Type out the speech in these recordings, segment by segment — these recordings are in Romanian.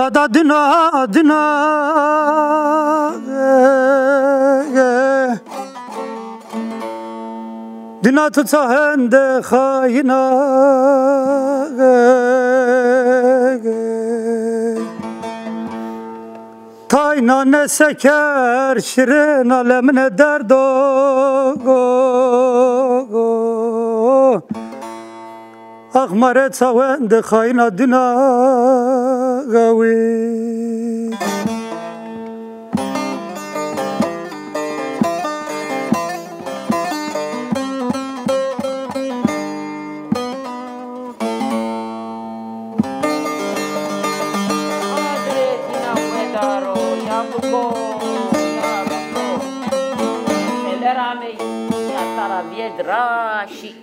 da dina dina dina tutsa hende khayna tayna ne seker şirin alemine derdo Akmare tsawende khayna dina gawi Rashi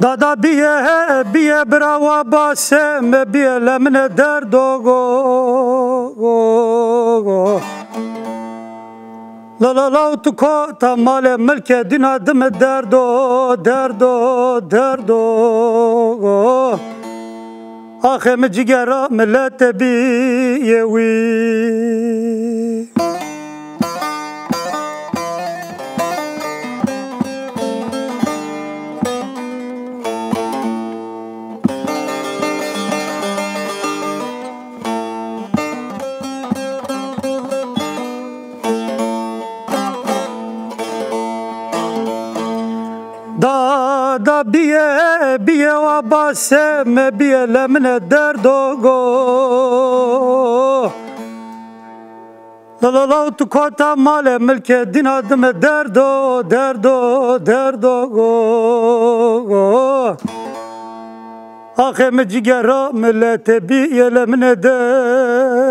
Dada biye brava basem biye lemne derdo La la la tu ko tamale melke dina dim derdo Akhem cigara millete biyewi Da biye wa basem biye lemne derdo La la la tu kota male milke dinadım derdo Akhem cigara millete biye lemne derdo